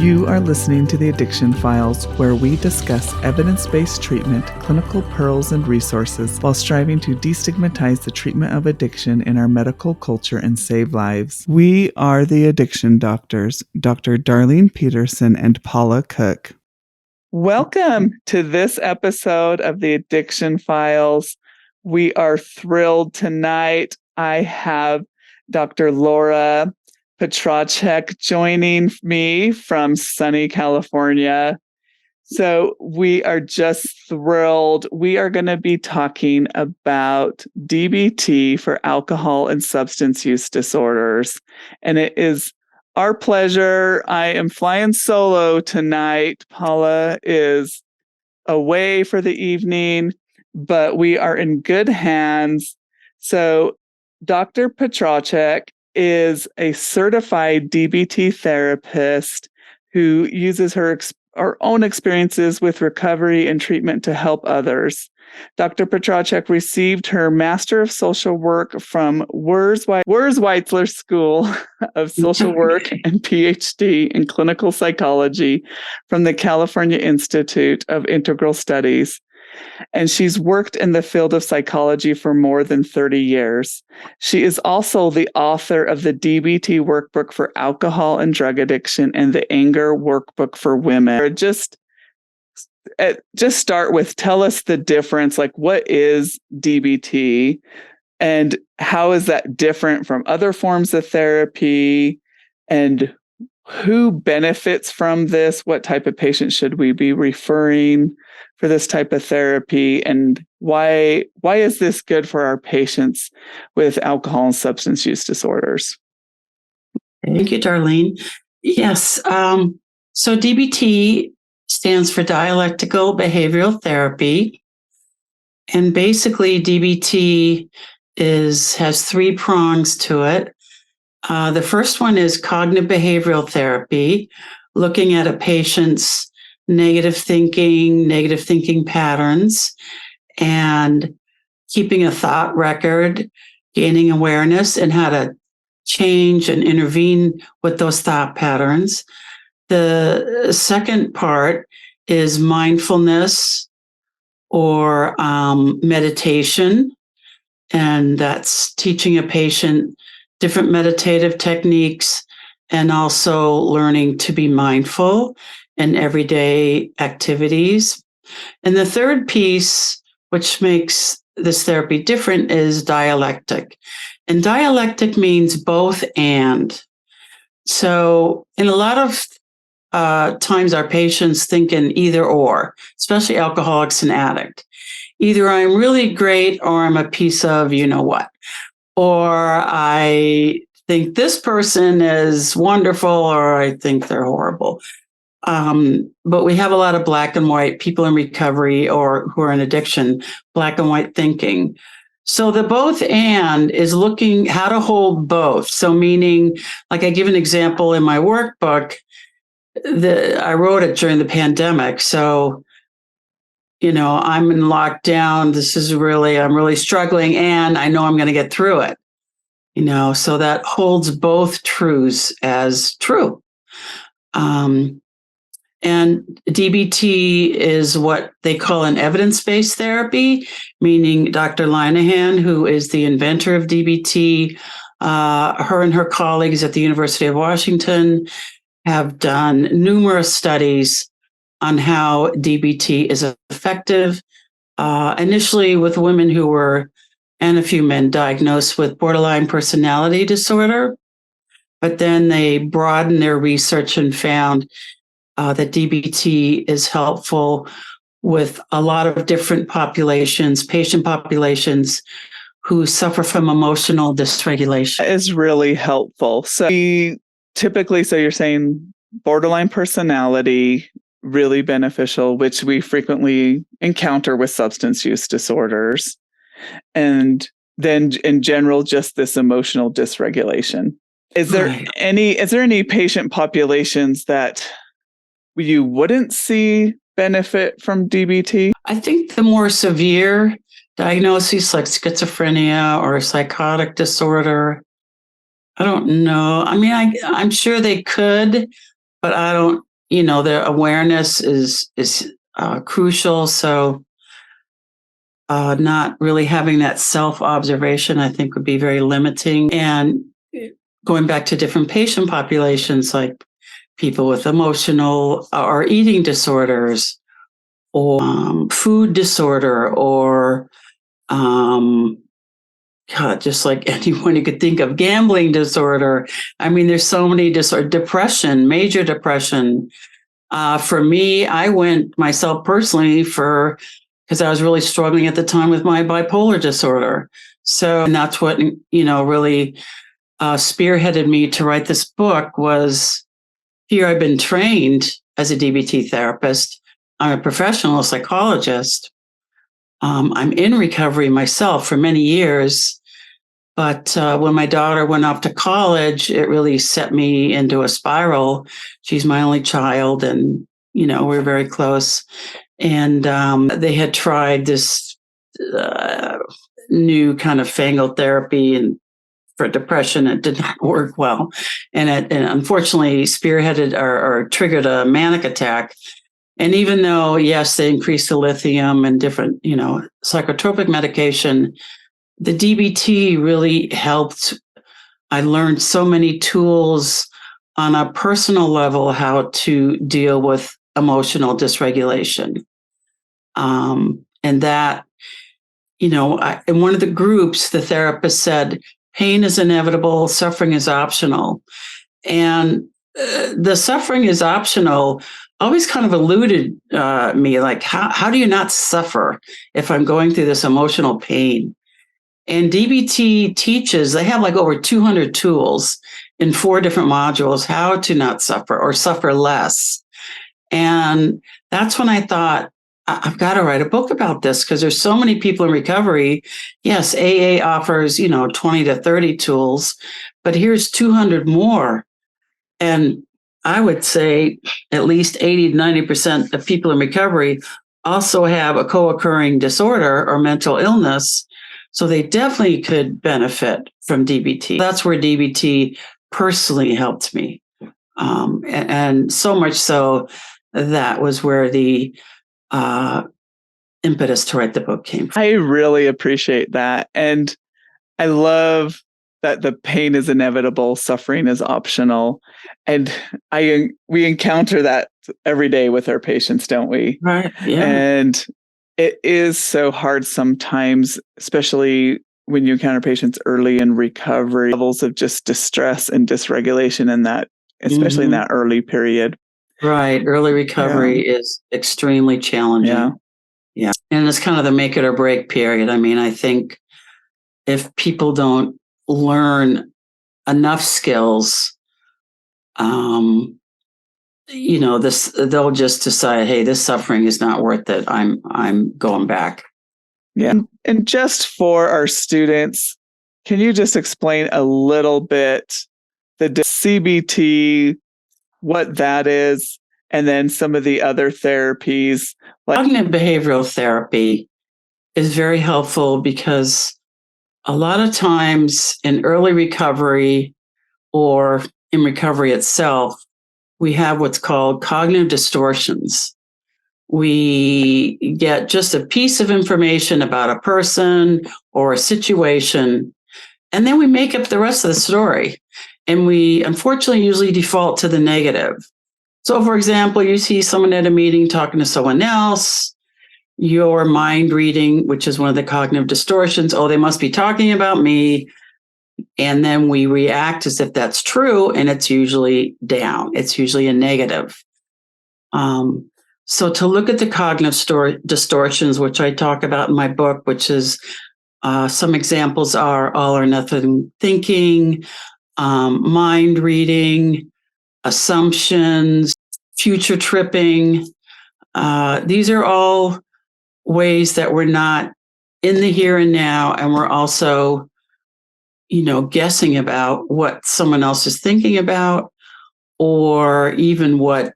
You are listening to the Addiction Files, where we discuss evidence-based treatment, clinical pearls, and resources while striving to destigmatize the treatment of addiction in our medical culture and save lives. We are the Addiction Doctors, Dr. Darlene Petersen and Paula Cook. Welcome to this episode of the Addiction Files. We are thrilled tonight. I have Dr. Dr Petracek joining me from sunny California. So we are just thrilled. We are going to be talking about DBT for alcohol and substance use disorders. And it is our pleasure. I am flying solo tonight. Paula is away for the evening, but we are in good hands. So Dr. Petracek is a certified DBT therapist who uses her own experiences with recovery and treatment to help others. Dr. Petracek received her Master of Social Work from Wurz-Weitzler School of Social Work and PhD in Clinical Psychology from the California Institute of Integral Studies. And she's worked in the field of psychology for more than 30 years. She is also the author of the DBT Workbook for Alcohol and Drug Addiction and the Anger Workbook for Women. Just start with, tell us the difference, like what is DBT and how is that different from other forms of therapy, and who benefits from this? What type of patient should we be referring for this type of therapy? And why is this good for our patients with alcohol and substance use disorders? Thank you, Darlene. Yes. So DBT stands for dialectical behavioral therapy. And basically DBT has three prongs to it. The first one is cognitive behavioral therapy, looking at a patient's negative thinking patterns, and keeping a thought record, gaining awareness, and how to change and intervene with those thought patterns. The second part is mindfulness or meditation, and that's teaching a patient different meditative techniques and also learning to be mindful in everyday activities. And the third piece, which makes this therapy different, is dialectic. And dialectic means both and. So in a lot of times our patients think in either or, especially alcoholics and addicts. Either I'm really great or I'm a piece of you know what. Or I think this person is wonderful, or I think they're horrible. But we have a lot of black and white people in recovery or who are in addiction, black and white thinking. So the both and is looking how to hold both. So meaning, like I give an example in my workbook, I wrote it during the pandemic. So, I'm in lockdown. I'm really struggling, and I know I'm going to get through it. So that holds both truths as true. And DBT is what they call an evidence-based therapy, meaning Dr. Linehan, who is the inventor of DBT, her and her colleagues at the University of Washington have done numerous studies on how DBT is effective, initially with women who were, and a few men diagnosed with borderline personality disorder. But then they broadened their research and found that DBT is helpful with a lot of different patient populations who suffer from emotional dysregulation. That is really helpful. So you're saying borderline personality, really beneficial, which we frequently encounter with substance use disorders. And then in general, just this emotional dysregulation. Is there any patient populations that you wouldn't see benefit from DBT? I think the more severe diagnoses like schizophrenia or psychotic disorder, I don't know. I mean, I'm sure they could, but I don't their awareness is crucial. So not really having that self-observation, I think, would be very limiting. And going back to different patient populations, like people with emotional or eating disorders, or food disorder, or just like anyone you could think of, gambling disorder. I mean, there's so many disorders, depression, major depression. For me, I went myself personally because I was really struggling at the time with my bipolar disorder. So, and that's what, really spearheaded me to write this book. Was here I've been trained as a DBT therapist. I'm a professional psychologist. I'm in recovery myself for many years. But when my daughter went off to college, it really set me into a spiral. She's my only child, and, we're very close. And they had tried this new kind of fangled therapy and for depression. It did not work well. And it unfortunately spearheaded or triggered a manic attack. And even though, yes, they increased the lithium and different, psychotropic medication, the DBT really helped. I learned so many tools on a personal level, how to deal with emotional dysregulation. And that, in one of the groups, the therapist said, pain is inevitable, suffering is optional. And the suffering is optional always kind of eluded me. Like, how do you not suffer if I'm going through this emotional pain? And DBT teaches, they have like over 200 tools in 4 different modules, how to not suffer or suffer less. And that's when I thought, I've got to write a book about this, because there's so many people in recovery. Yes, AA offers, 20 to 30 tools, but here's 200 more. And I would say at least 80 to 90% of people in recovery also have a co-occurring disorder or mental illness. So they definitely could benefit from DBT. That's where DBT personally helped me. And so much so, that was where the impetus to write the book came from. I really appreciate that. And I love that the pain is inevitable, suffering is optional. And we encounter that every day with our patients, don't we? Right. Yeah. And it is so hard sometimes, especially when you encounter patients early in recovery, levels of just distress and dysregulation in that, especially in that early period. Right. Early recovery is extremely challenging. Yeah. And it's kind of the make it or break period. I mean, I think if people don't learn enough skills, they'll just decide, hey, this suffering is not worth it. I'm going back. Yeah. And just for our students, can you just explain a little bit the CBT, what that is, and then some of the other therapies? Cognitive behavioral therapy is very helpful, because a lot of times in early recovery or in recovery itself, we have what's called cognitive distortions. We get just a piece of information about a person or a situation, and then we make up the rest of the story. And we unfortunately usually default to the negative. So, for example, you see someone at a meeting talking to someone else, your mind reading, which is one of the cognitive distortions, oh, they must be talking about me. And then we react as if that's true, and it's usually down. It's usually a negative. So to look at the cognitive distortions, which I talk about in my book, which is some examples are all or nothing thinking, mind reading, assumptions, future tripping. These are all ways that we're not in the here and now, and we're also, guessing about what someone else is thinking about, or even what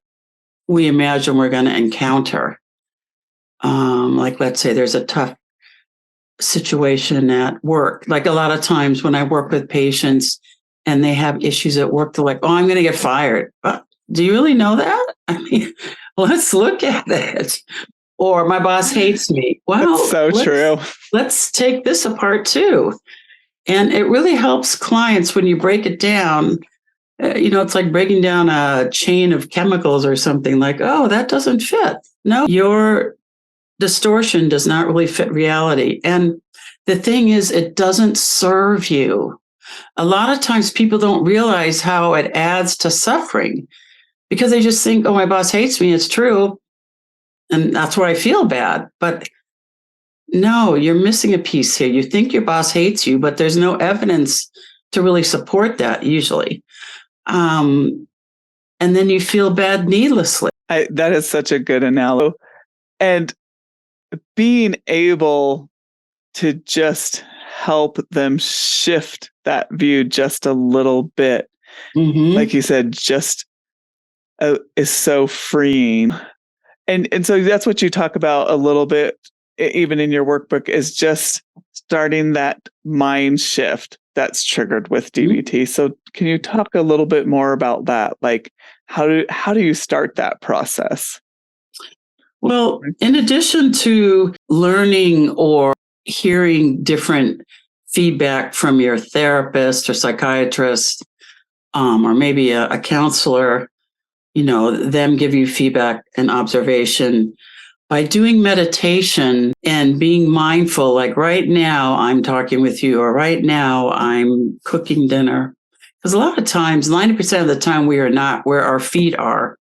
we imagine we're going to encounter. Like, let's say there's a tough situation at work. Like, a lot of times when I work with patients and they have issues at work, they're like, oh, I'm going to get fired. But do you really know that? I mean, let's look at it. Or my boss hates me. That's Well, so true. let's take this apart too. And it really helps clients when you break it down. It's like breaking down a chain of chemicals or something like, oh, that doesn't fit. No, your distortion does not really fit reality. And the thing is, it doesn't serve you. A lot of times people don't realize how it adds to suffering because they just think, oh, my boss hates me. It's true. And that's why I feel bad. But no, you're missing a piece here. You think your boss hates you, but there's no evidence to really support that usually. And then you feel bad needlessly. That is such a good analogy. And being able to just help them shift that view just a little bit, like you said, just is so freeing. And so that's what you talk about a little bit, even in your workbook, is just starting that mind shift that's triggered with DBT. So can you talk a little bit more about that? Like, how do you start that process? Well, in addition to learning or hearing different feedback from your therapist or psychiatrist, or maybe a counselor, them give you feedback and observation. By doing meditation and being mindful, like right now I'm talking with you, or right now I'm cooking dinner. Because a lot of times, 90% of the time, we are not where our feet are.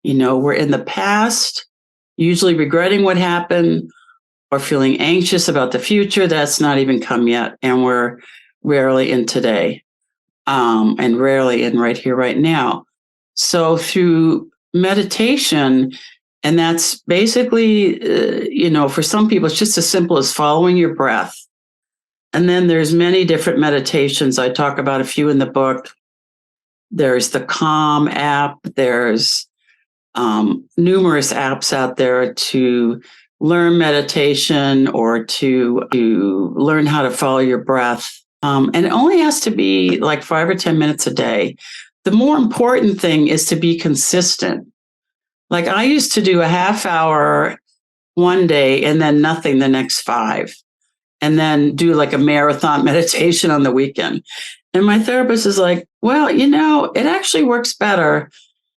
We're in the past, usually regretting what happened or feeling anxious about the future that's not even come yet. And we're rarely in today, and rarely in right here, right now. So through meditation, and that's basically, for some people, it's just as simple as following your breath. And then there's many different meditations. I talk about a few in the book. There's the Calm app. There's numerous apps out there to learn meditation or to learn how to follow your breath. And it only has to be like 5 or 10 minutes a day. The more important thing is to be consistent. Like I used to do a half hour one day and then nothing the next 5, and then do like a marathon meditation on the weekend. And my therapist is like, well, it actually works better,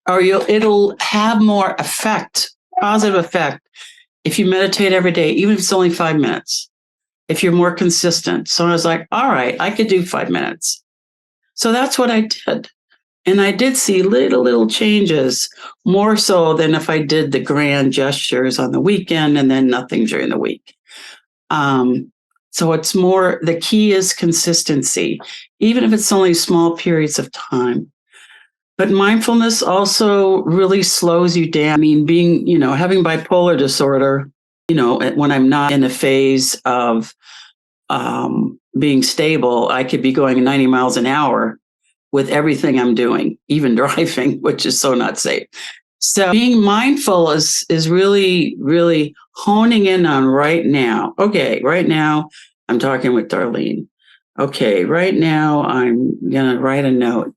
or it'll have more effect, positive effect, if you meditate every day, even if it's only 5 minutes, if you're more consistent. So I was like, all right, I could do 5 minutes. So that's what I did. And I did see little changes, more so than if I did the grand gestures on the weekend and then nothing during the week. So it's more, the key is consistency, even if it's only small periods of time. But mindfulness also really slows you down. I mean, having bipolar disorder, when I'm not in a phase of being stable, I could be going 90 miles an hour with everything I'm doing, even driving, which is so not safe. So being mindful is really, really honing in on right now. Okay, right now I'm talking with Darlene. Okay, right now I'm going to write a note.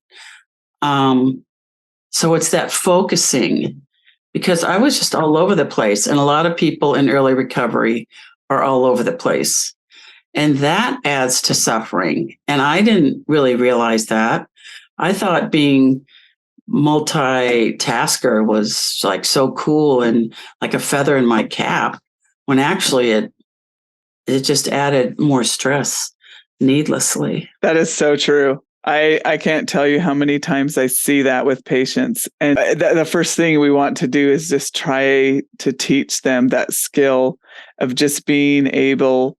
So it's that focusing, because I was just all over the place. And a lot of people in early recovery are all over the place. And that adds to suffering. And I didn't really realize that. I thought being multitasker was like so cool and like a feather in my cap, when actually it just added more stress needlessly. That is so true. I can't tell you how many times I see that with patients. And the first thing we want to do is just try to teach them that skill of just being able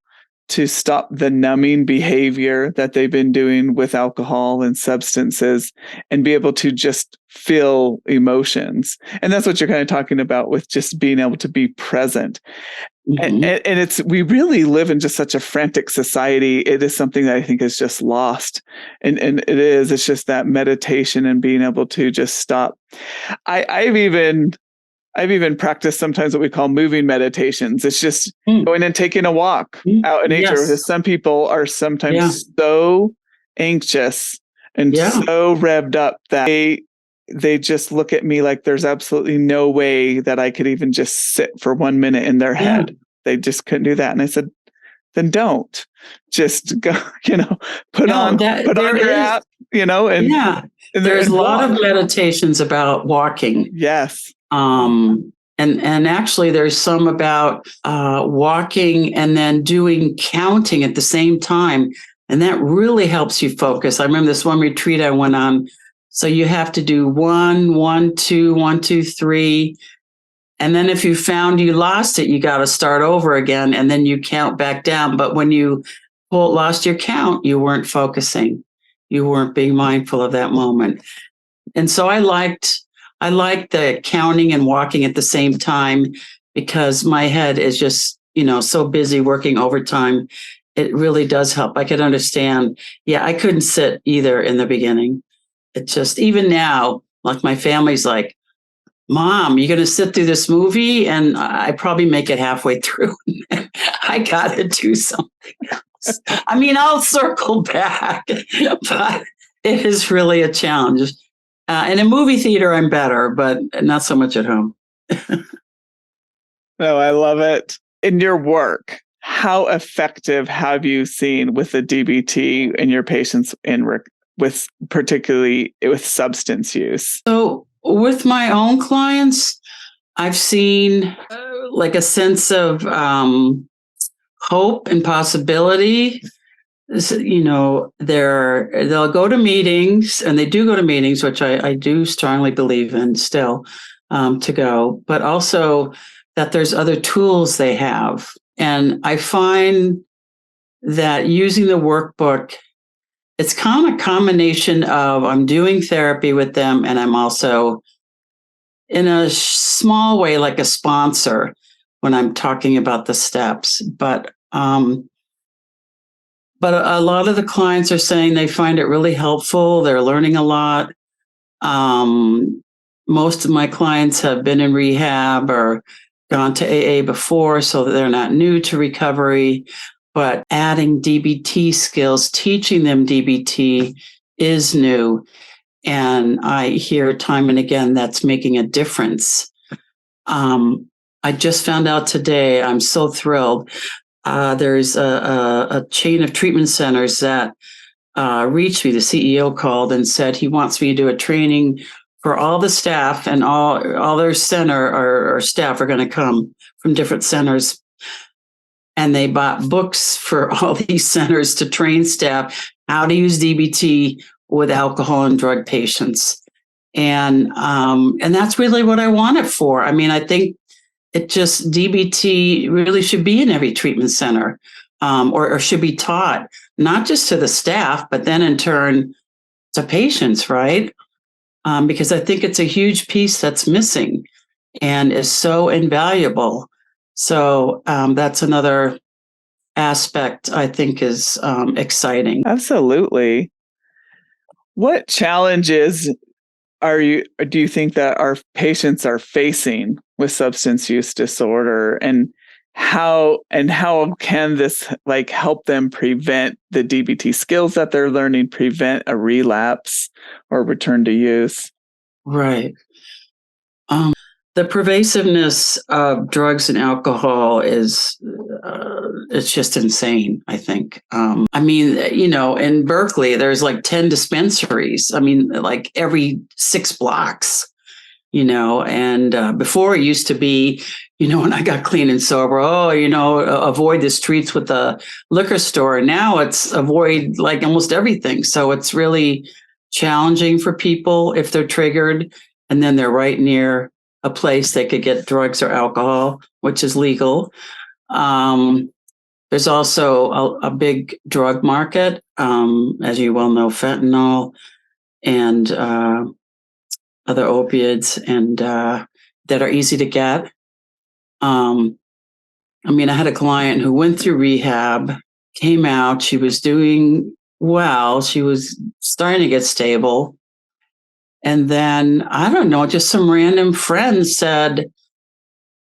to stop the numbing behavior that they've been doing with alcohol and substances and be able to just feel emotions. And that's what you're kind of talking about with just being able to be present. Mm-hmm. And we really live in just such a frantic society. It is something that I think is just lost. And it's just that meditation and being able to just stop. I've even practiced sometimes what we call moving meditations. It's just going and taking a walk out in nature. Yes. Because some people are sometimes so anxious and so revved up that they just look at me like there's absolutely no way that I could even just sit for 1 minute in their head. Yeah. They just couldn't do that. And I said, then don't. Just go, put on your app, and yeah, and there's a lot walk. of meditations about walking. Yes. And actually there's some about walking and then doing counting at the same time. And that really helps you focus. I remember this one retreat I went on. So you have to do 1, 1, 2, 1, 2, 3. And then if you found you lost it, you got to start over again. And then you count back down. But when you lost your count, you weren't focusing. You weren't being mindful of that moment. And so I liked the counting and walking at the same time, because my head is just, so busy working overtime. It really does help. I could understand. Yeah, I couldn't sit either in the beginning. It just, even now, like my family's like, Mom, you're going to sit through this movie? And I probably make it halfway through. I got to do something else. I mean, I'll circle back, but it is really a challenge. In a movie theater, I'm better, but not so much at home. No, I love it. In your work, how effective have you seen with the DBT in your patients with particularly with substance use? So with my own clients, I've seen like a sense of hope and possibility. They'll go to meetings, and they do go to meetings, which I do strongly believe in still, to go, but also that there's other tools they have. And I find that using the workbook, it's kind of a combination of I'm doing therapy with them, and I'm also in a small way like a sponsor when I'm talking about the steps. But a lot of the clients are saying they find it really helpful. They're learning a lot. Most of my clients have been in rehab or gone to AA before, so they're not new to recovery. But adding DBT skills, teaching them DBT is new. And I hear time and again that's making a difference. I just found out today, I'm so thrilled. There's a chain of treatment centers that reached me. The CEO called and said he wants me to do a training for all the staff, and all their center or staff are going to come from different centers. And they bought books for all these centers to train staff how to use DBT with alcohol and drug patients. And that's really what I want it for. I mean, I think DBT really should be in every treatment center, or should be taught, not just to the staff, but then in turn to patients, right? Because I think it's a huge piece that's missing and is so invaluable. So that's another aspect I think is exciting. Absolutely. What challenges do you think that our patients are facing with substance use disorder, and how can this help them prevent the DBT skills that they're learning, prevent a relapse or return to use? Right. The pervasiveness of drugs and alcohol is it's just insane, I think. I mean, in Berkeley, there's like 10 dispensaries. I mean, like every 6 blocks, and before it used to be, when I got clean and sober, avoid the streets with the liquor store. Now it's avoid like almost everything. So it's really challenging for people if they're triggered and then they're right near a place they could get drugs or alcohol, which is legal. There's also a big drug market, as you well know, fentanyl and other opiates, and that are easy to get. I had a client who went through rehab, came out, she was doing well, she was starting to get stable. And then, I don't know, just some random friend said,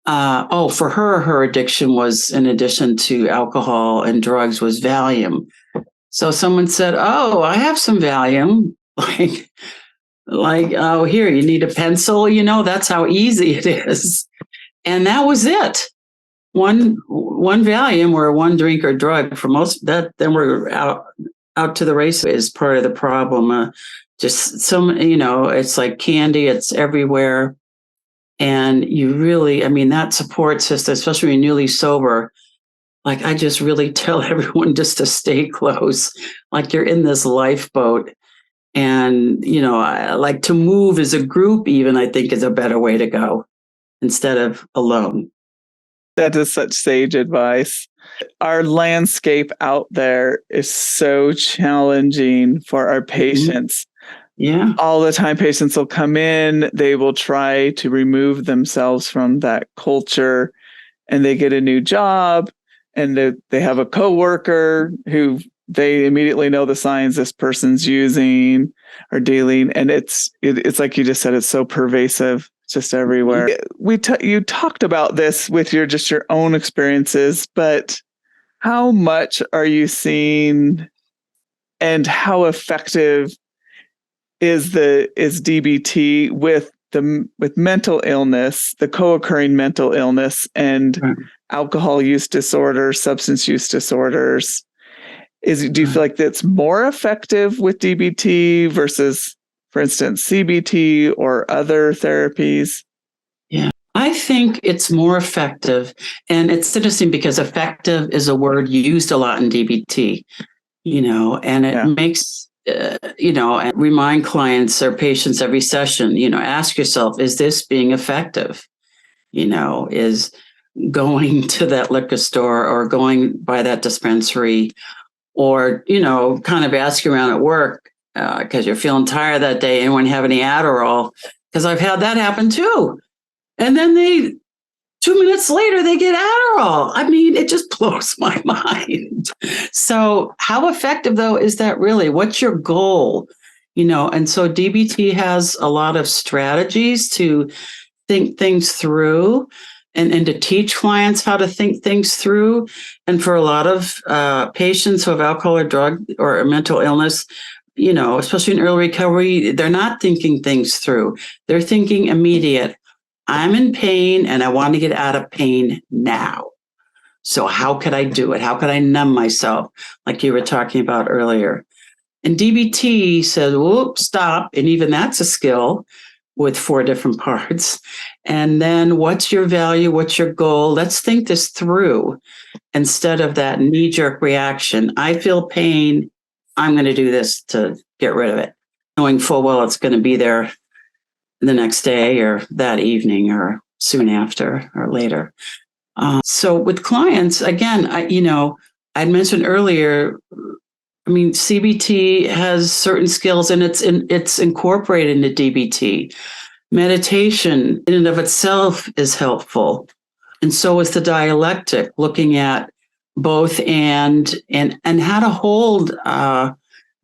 for her addiction was, in addition to alcohol and drugs, was Valium. So someone said, oh, I have some Valium. Like, oh, here, you need a pencil, that's how easy it is. And that was it. One Valium or one drink or drug for most that, then we're out to the race is part of the problem. Just some, it's like candy, it's everywhere. And you really, that support system, especially when you're newly sober, like I just really tell everyone just to stay close, like you're in this lifeboat. And, I like to move as a group, even I think is a better way to go instead of alone. That is such sage advice. Our landscape out there is so challenging for our patients. Yeah. All the time, patients will come in, they will try to remove themselves from that culture, and they get a new job, and they have a coworker who they immediately know the signs this person's using or dealing, and it's like you just said, it's so pervasive, just everywhere. You talked about this with your own experiences, but how much are you seeing, and how effective is DBT with mental illness, the co-occurring mental illness, and alcohol use disorders, substance use disorders? Do you feel like that's more effective with DBT versus, for instance, CBT or other therapies? Yeah, I think it's more effective. And it's interesting because effective is a word used a lot in DBT, and it makes, and remind clients or patients every session, ask yourself, is this being effective? Is going to that liquor store or going by that dispensary, or, kind of asking around at work because you're feeling tired that day, anyone have any Adderall? Because I've had that happen too. And then 2 minutes later, they get Adderall. It just blows my mind. So how effective, though, is that really? What's your goal? And so DBT has a lot of strategies to think things through and to teach clients how to think things through. And for a lot of patients who have alcohol or drug or mental illness, especially in early recovery, they're not thinking things through. They're thinking immediate. I'm in pain and I want to get out of pain now. So how could I do it? How could I numb myself? Like you were talking about earlier. And DBT says, whoop, stop. And even that's a skill with 4 different parts. And then what's your value? What's your goal? Let's think this through instead of that knee-jerk reaction. I feel pain. I'm going to do this to get rid of it, knowing full well it's going to be there the next day or that evening or soon after or later. So with clients, again, I'd mentioned earlier, CBT has certain skills and it's incorporated into DBT. Meditation in and of itself is helpful. And so is the dialectic, looking at both and how to hold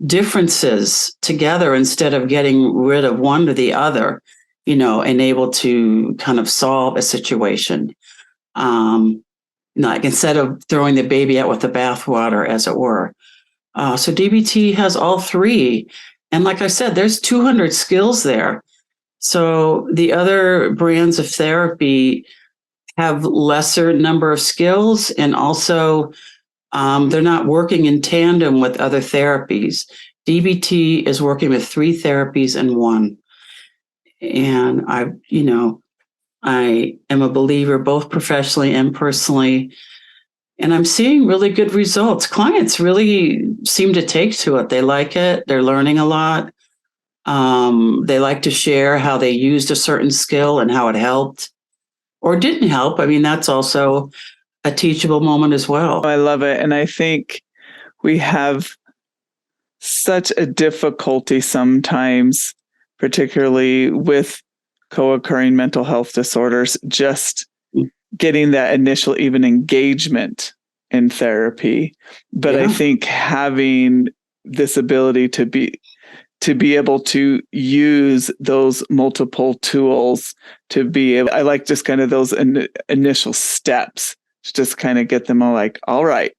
differences together instead of getting rid of one or the other, and able to kind of solve a situation. Like instead of throwing the baby out with the bathwater, as it were. So DBT has all 3. And like I said, there's 200 skills there. So the other brands of therapy have lesser number of skills, and also they're not working in tandem with other therapies. DBT is working with 3 therapies in one. And I am a believer both professionally and personally, and I'm seeing really good results. Clients really seem to take to it. They like it. They're learning a lot. They like to share how they used a certain skill and how it helped or didn't help. That's also a teachable moment as well. I love it. And I think we have such a difficulty sometimes, particularly with co-occurring mental health disorders, just getting that initial even engagement in therapy. But I think having this ability to be able to use those multiple tools to be able, I like just kind of those initial steps to just kind of get them all like, all right,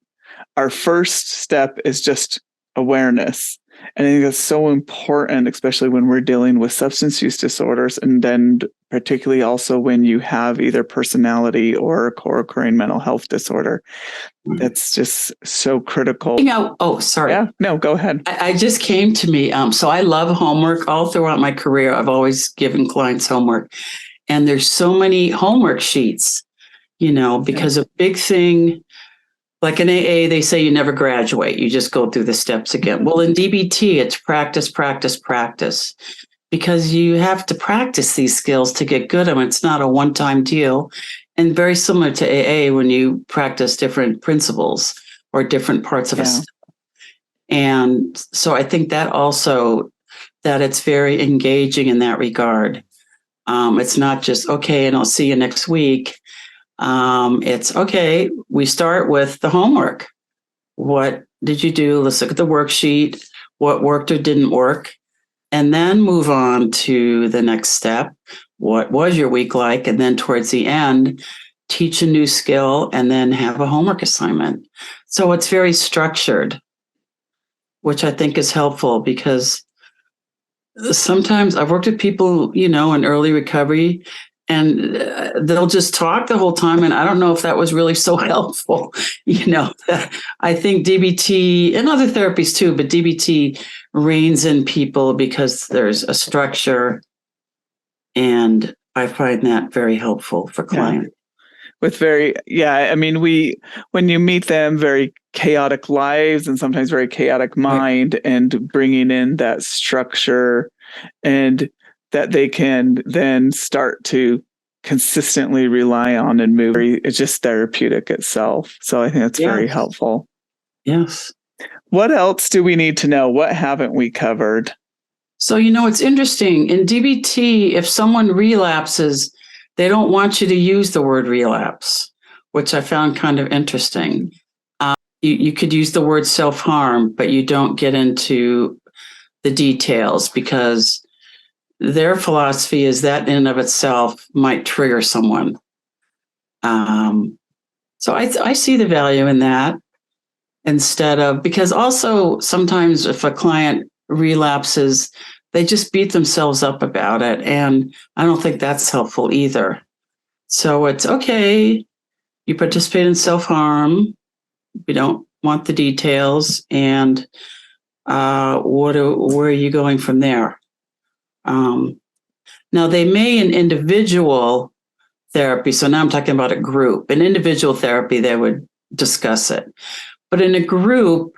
our first step is just awareness. And I think that's so important, especially when we're dealing with substance use disorders, and then particularly also when you have either personality or a co-occurring mental health disorder. That's just so critical. Sorry. Yeah, no, go ahead. I just came to me. So I love homework. All throughout my career, I've always given clients homework. And there's so many homework sheets, because a big thing, like in AA, they say you never graduate. You just go through the steps again. Well, in DBT, it's practice, practice, practice, because you have to practice these skills to get good at them. It's not a one-time deal. And very similar to AA when you practice different principles or different parts of a step. And so I think that also, that it's very engaging in that regard. It's not just, okay, and I'll see you next week. It's, okay, we start with the homework. What did you do? Let's look at the worksheet, what worked or didn't work, and then move on to the next step. What was your week like? And then towards the end, teach a new skill and then have a homework assignment. So it's very structured, which I think is helpful, because sometimes I've worked with people, in early recovery, and they'll just talk the whole time. And I don't know if that was really so helpful. I think DBT and other therapies too, but DBT reins in people because there's a structure. And I find that very helpful for clients. When you meet them, very chaotic lives and sometimes very chaotic mind, right, and bringing in that structure and that they can then start to consistently rely on and move. It's just therapeutic itself. So I think that's very helpful. Yes. What else do we need to know? What haven't we covered? So, it's interesting. In DBT, if someone relapses, they don't want you to use the word relapse, which I found kind of interesting. You could use the word self-harm, but you don't get into the details, because their philosophy is that in and of itself might trigger someone. So I see the value in that, because also sometimes if a client relapses, they just beat themselves up about it. And I don't think that's helpful either. So it's okay, you participate in self-harm. We don't want the details. And where are you going from there? Now, they may in individual therapy, so now I'm talking about a group. In individual therapy, they would discuss it. But in a group,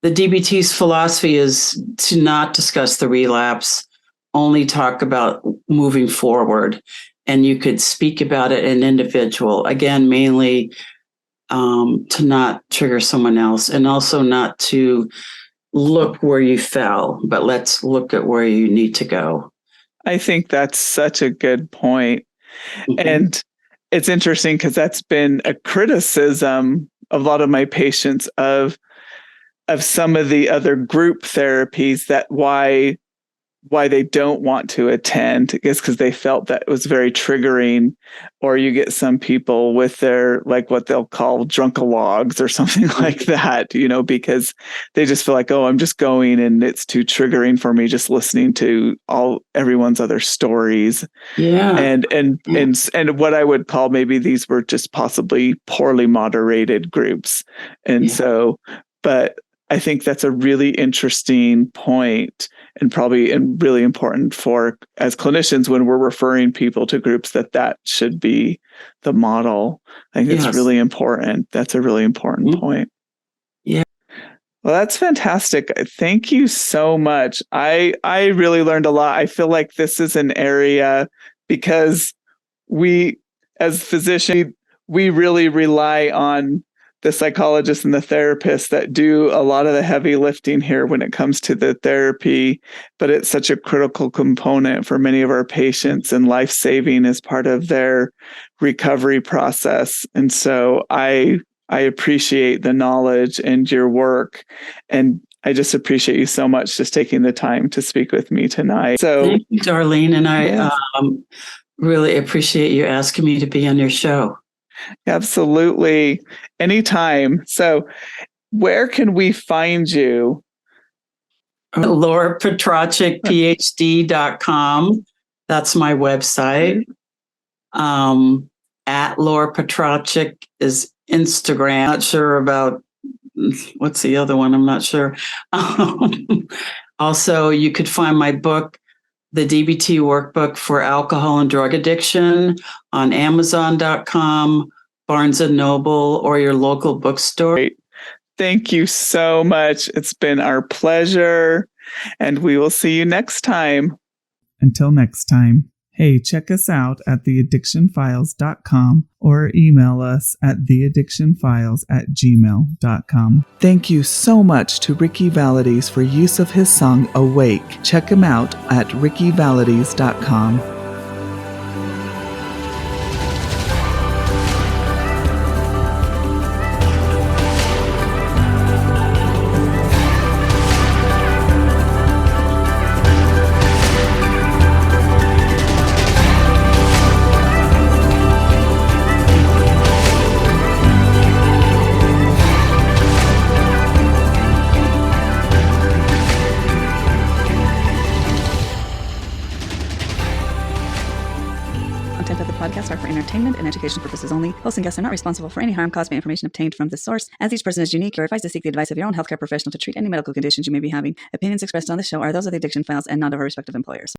the DBT's philosophy is to not discuss the relapse, only talk about moving forward. And you could speak about it in individual, again, mainly to not trigger someone else, and also not to look where you fell, but let's look at where you need to go. I think that's such a good point. Mm-hmm. And it's interesting because that's been a criticism of a lot of my patients of some of the other group therapies, that why they don't want to attend is because they felt that it was very triggering. Or you get some people with their, like, what they'll call drunkalogs or something like that, because they just feel like, oh, I'm just going and it's too triggering for me just listening to everyone's other stories. Yeah. And what I would call, maybe these were just possibly poorly moderated groups. And so, but I think that's a really interesting point, and probably really important for, as clinicians, when we're referring people to groups, that should be the model. I think it's really important. That's a really important point. Yeah. Well, that's fantastic. Thank you so much. I really learned a lot. I feel like this is an area, because we, as physicians, we really rely on the psychologists and the therapists that do a lot of the heavy lifting here when it comes to the therapy, but it's such a critical component for many of our patients, and life-saving as part of their recovery process. And so I appreciate the knowledge and your work, and I just appreciate you so much just taking the time to speak with me tonight. So thank you, Darlene, and I really appreciate you asking me to be on your show. Absolutely. Anytime. So where can we find you? Laura Petracek, PhD.com. That's my website. At Laura Petracek is Instagram. Not sure about what's the other one. I'm not sure. Also, you could find my book, The DBT Workbook for Alcohol and Drug Addiction, on Amazon.com, Barnes and Noble, or your local bookstore. Great. Thank you so much. It's been our pleasure, and we will see you next time. Until next time, hey, check us out at theaddictionfiles.com or email us at theaddictionfiles@gmail.com. Thank you so much to Ricky Valades for use of his song Awake. Check him out at rickyvalades.com. Content of the podcast are for entertainment and education purposes only. Hosts and guests are not responsible for any harm caused by information obtained from this source. As each person is unique, you're advised to seek the advice of your own healthcare professional to treat any medical conditions you may be having. Opinions expressed on this show are those of the Addiction Files and not of our respective employers.